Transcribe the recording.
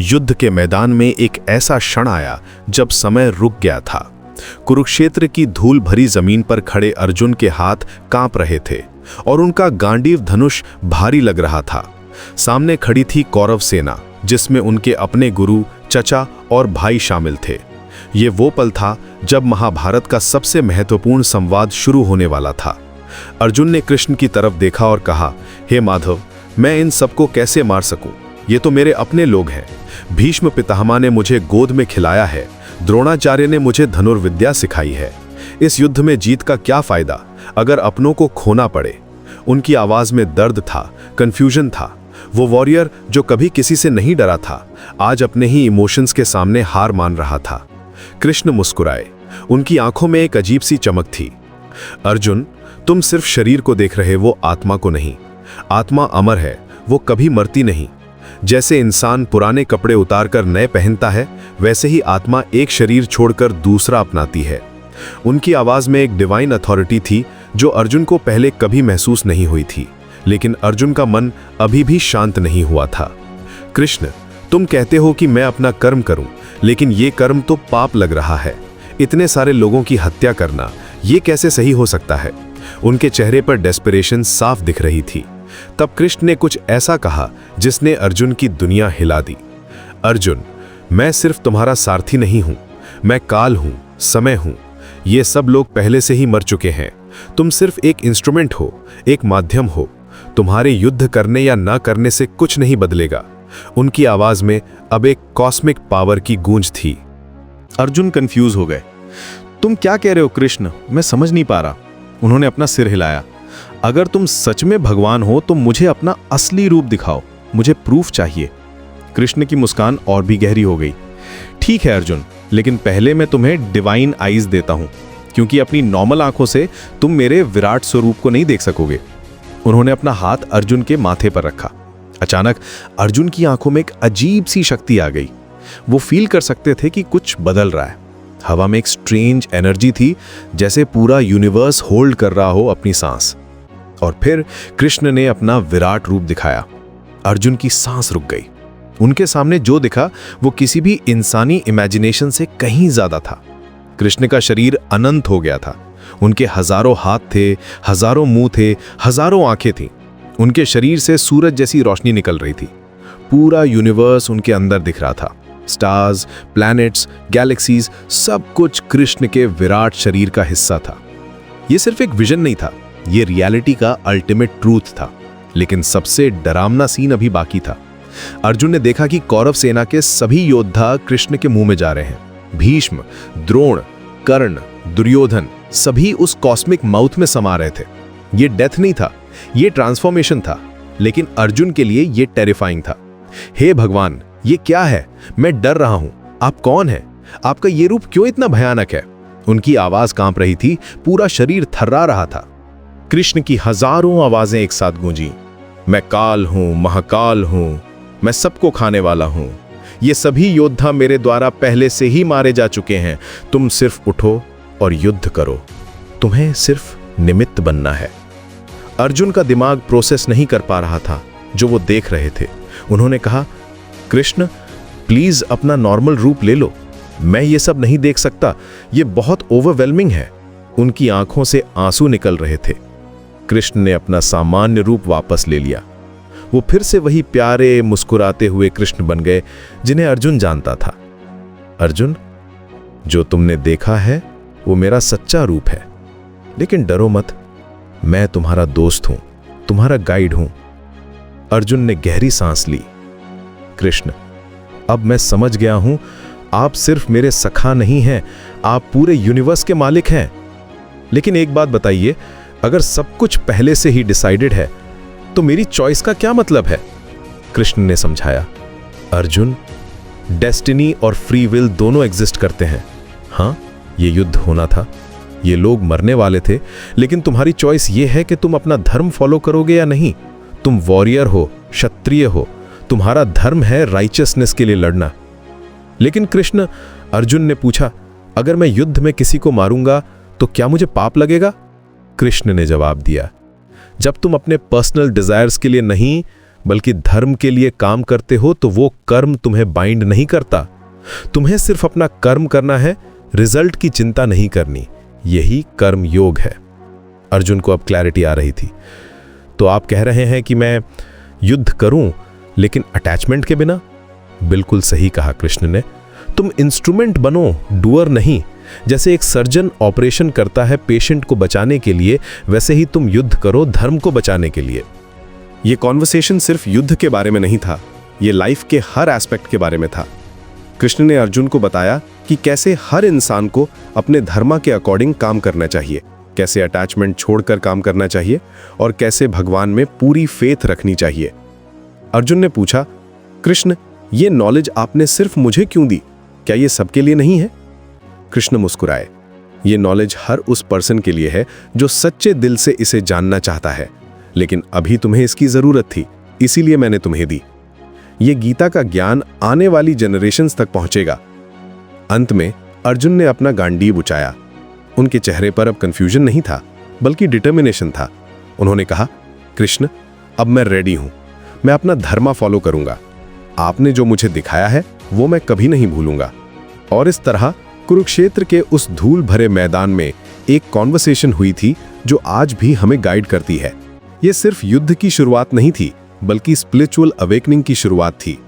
युद्ध के मैदान में एक ऐसा क्षण आया जब समय रुक गया था। कुरुक्षेत्र की धूल भरी जमीन पर खड़े अर्जुन के हाथ कांप रहे थे और उनका गांडीव धनुष भारी लग रहा था। सामने खड़ी थी कौरव सेना, जिसमें उनके अपने गुरु, चचा और भाई शामिल थे। ये वो पल था जब महाभारत का सबसे महत्वपूर्ण संवाद शुरू होने वाला था। अर्जुन ने कृष्ण की तरफ देखा और कहा, हे माधव, मैं इन सबको कैसे मार सकूं? ये तो मेरे अपने लोग हैं। भीष्म पितामह ने मुझे गोद में खिलाया है, द्रोणाचार्य ने मुझे धनुर्विद्या सिखाई है। इस युद्ध में जीत का क्या फायदा अगर अपनों को खोना पड़े? उनकी आवाज में दर्द था, कंफ्यूजन था। वो वॉरियर जो कभी किसी से नहीं डरा था, आज अपने ही इमोशंस के सामने हार मान रहा था। कृष्ण मुस्कुराए, उनकी आंखों में एक अजीब सी चमक थी। अर्जुन, तुम सिर्फ शरीर को देख रहे, वो आत्मा को नहीं। आत्मा अमर है, वो कभी मरती नहीं। जैसे इंसान पुराने कपड़े उतारकर नए पहनता है, वैसे ही आत्मा एक शरीर छोड़कर दूसरा अपनाती है। उनकी आवाज में एक डिवाइन अथॉरिटी थी जो अर्जुन को पहले कभी महसूस नहीं हुई थी, लेकिन अर्जुन का मन अभी भी शांत नहीं हुआ था। कृष्ण, तुम कहते हो कि मैं अपना कर्म करूं, लेकिन ये कर्म तो पाप लग रहा है। इतने सारे लोगों की हत्या करना, ये कैसे सही हो सकता है? उनके चेहरे पर डेस्परेशन साफ दिख रही थी। तब कृष्ण ने कुछ ऐसा कहा जिसने अर्जुन की दुनिया हिला दी। अर्जुन, मैं सिर्फ तुम्हारा सारथी नहीं हूं, मैं काल हूं, समय हूं। ये सब लोग पहले से ही मर चुके हैं। तुम सिर्फ एक इंस्ट्रूमेंट हो, एक माध्यम हो। तुम्हारे युद्ध करने या ना करने से कुछ नहीं बदलेगा। उनकी आवाज में अब एक कॉस्मिक पावर की गूंज थी। अर्जुन कंफ्यूज हो गए। तुम क्या कह रहे हो कृष्ण? मैं समझ नहीं पा रहा। उन्होंने अपना सिर हिलाया। अगर तुम सच में भगवान हो तो मुझे अपना असली रूप दिखाओ, मुझे प्रूफ चाहिए। कृष्ण की मुस्कान और भी गहरी हो गई। ठीक है अर्जुन, लेकिन पहले मैं तुम्हें डिवाइन आईज देता हूं, क्योंकि अपनी नॉर्मल आंखों से तुम मेरे विराट स्वरूप को नहीं देख सकोगे। उन्होंने अपना हाथ अर्जुन के माथे पर रखा। अचानक अर्जुन की आंखों में एक अजीब सी शक्ति आ गई। वो फील कर सकते थे कि कुछ बदल रहा है। हवा में एक स्ट्रेंज एनर्जी थी, जैसे पूरा यूनिवर्स होल्ड कर रहा हो अपनी सांस। और फिर कृष्ण ने अपना विराट रूप दिखाया। अर्जुन की सांस रुक गई। उनके सामने जो दिखा वो किसी भी इंसानी इमेजिनेशन से कहीं ज्यादा था। कृष्ण का शरीर अनंत हो गया था। उनके हजारों हाथ थे, हजारों मुंह थे, हजारों आंखें थीं। उनके शरीर से सूरज जैसी रोशनी निकल रही थी। पूरा यूनिवर्स उनके अंदर दिख रहा था। स्टार्स, प्लैनेट्स, गैलेक्सीज, सब कुछ कृष्ण के विराट शरीर का हिस्सा था। यह सिर्फ एक विजन नहीं था, यह रियलिटी का अल्टीमेट ट्रूथ था। लेकिन सबसे डरावना सीन अभी बाकी था। अर्जुन ने देखा कि कौरव सेना के सभी योद्धा कृष्ण के मुंह में जा रहे हैं। भीष्म, द्रोण, कर्ण, दुर्योधन, सभी उस कॉस्मिक माउथ में समा रहे थे। यह डेथ नहीं था, यह ट्रांसफॉर्मेशन था। लेकिन अर्जुन के लिए यह टेरिफाइंग था। हे भगवान, ये क्या है? मैं डर रहा हूं। आप कौन हैं? आपका ये रूप क्यों इतना भयानक है? उनकी आवाज कांप रही थी, पूरा शरीर थर्रा रहा था। कृष्ण की हजारों आवाजें एक साथ गूंजी। मैं काल हूं, महाकाल हूं, मैं सबको खाने वाला हूं। ये सभी योद्धा मेरे द्वारा पहले से ही मारे जा चुके हैं। तुम सिर्फ उठो और युद्ध करो। तुम्हें सिर्फ निमित्त बनना है। अर्जुन का दिमाग प्रोसेस नहीं कर पा रहा था जो वो देख रहे थे। उन्होंने कहा, कृष्ण प्लीज अपना नॉर्मल रूप ले लो। मैं ये सब नहीं देख सकता, ये बहुत ओवरवेलमिंग है। उनकी आंखों से आंसू निकल रहे थे। कृष्ण ने अपना सामान्य रूप वापस ले लिया। वो फिर से वही प्यारे मुस्कुराते हुए कृष्ण बन गए जिन्हें अर्जुन जानता था। अर्जुन, जो तुमने देखा है वो मेरा सच्चा रूप है, लेकिन डरो मत, मैं तुम्हारा दोस्त हूं, तुम्हारा गाइड हूं। अर्जुन ने गहरी सांस ली। कृष्ण, अब मैं समझ गया हूं, आप सिर्फ मेरे सखा नहीं हैं, आप पूरे यूनिवर्स के मालिक हैं। लेकिन एक बात बताइए, अगर सब कुछ पहले से ही डिसाइडेड है तो मेरी चॉइस का क्या मतलब है? कृष्ण ने समझाया, अर्जुन, डेस्टिनी और फ्री विल दोनों एग्जिस्ट करते हैं। हां, ये युद्ध होना था, ये लोग मरने वाले थे, लेकिन तुम्हारी चॉइस ये है कि तुम अपना धर्म फॉलो करोगे या नहीं। तुम वॉरियर हो, क्षत्रिय हो, तुम्हारा धर्म है राइचियसनेस के लिए लड़ना। लेकिन कृष्ण, अर्जुन ने पूछा, अगर मैं युद्ध में किसी को मारूंगा तो क्या मुझे पाप लगेगा? कृष्ण ने जवाब दिया, जब तुम अपने पर्सनल डिजायर्स के लिए नहीं बल्कि धर्म के लिए काम करते हो तो वो कर्म तुम्हें बाइंड नहीं करता। तुम्हें सिर्फ अपना कर्म करना है, रिजल्ट की चिंता नहीं करनी। यही कर्म योग है। अर्जुन को अब क्लैरिटी आ रही थी। तो आप कह रहे हैं कि मैं युद्ध करूं लेकिन अटैचमेंट के बिना? बिल्कुल सही कहा कृष्ण ने। तुम इंस्ट्रूमेंट बनो, डूअर नहीं। जैसे एक सर्जन ऑपरेशन करता है पेशेंट को बचाने के लिए, वैसे ही तुम युद्ध करो धर्म को बचाने के लिए। ये कॉन्वर्सेशन सिर्फ युद्ध के बारे में नहीं था, ये लाइफ के हर एस्पेक्ट के बारे में था। कृष्ण ने अर्जुन को बताया कि कैसे हर इंसान को अपने धर्म के अकॉर्डिंग काम करना चाहिए, कैसे अटैचमेंट छोड़कर काम करना चाहिए और कैसे भगवान में पूरी फेथ रखनी चाहिए। अर्जुन ने पूछा, कृष्ण, ये नॉलेज आपने सिर्फ मुझे क्यों दी? क्या ये सबके लिए नहीं है? कृष्ण मुस्कुराए। ये नॉलेज हर उस पर्सन के लिए है जो सच्चे दिल से इसे जानना चाहता है, लेकिन अभी तुम्हें इसकी जरूरत थी, इसीलिए मैंने तुम्हें दी। ये गीता का ज्ञान आने वाली जनरेशंस तक पहुंचेगा। अंत में अर्जुन ने अपना गांडीव उचाया। उनके चेहरे पर अब कंफ्यूजन नहीं था, बल्कि डिटर्मिनेशन था। उन्होंने कहा, कृष्ण, अब मैं रेडी हूं। मैं अपना धर्म फॉलो करूंगा। आपने जो मुझे दिखाया है वो मैं कभी नहीं भूलूंगा। और इस तरह कुरुक्षेत्र के उस धूल भरे मैदान में एक कॉन्वर्सेशन हुई थी जो आज भी हमें गाइड करती है। ये सिर्फ युद्ध की शुरुआत नहीं थी, बल्कि स्पिरिचुअल अवेकनिंग की शुरुआत थी।